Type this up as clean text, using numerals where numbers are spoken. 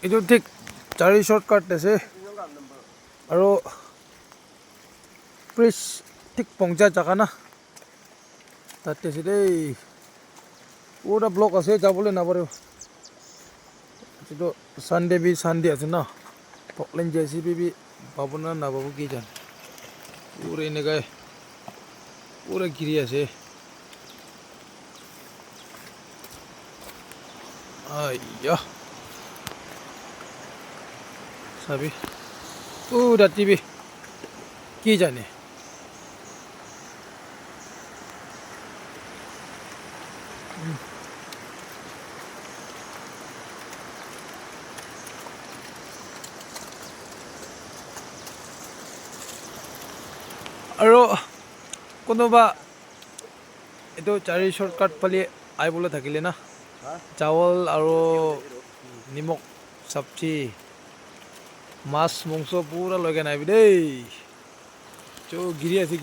এইটো ঠিক 4 শৰ্টকাট আছে আৰু প্লিজ ঠিক পঞ্চা জাগা না তাতে আছে দেই পুৰা ব্লক আছে যাবলৈ নাপাৰে এইটো সানডে বি সানডে আছে না পকলেন জেসিবি বি পাব না নাপাব কি জান পুরা এনেকাই পুরা গিৰি আছে আইয়া সাবি পুৰা টিভি কি জানে আৰু কোনোবা এইটো 4 শৰ্টকাট পালি আইবলৈ থাকিলে না চাউল আৰু নিমখ চব্জি মাছ মাংস পুৰা লৈ কেনে আহিবি দেই গিৰি আছে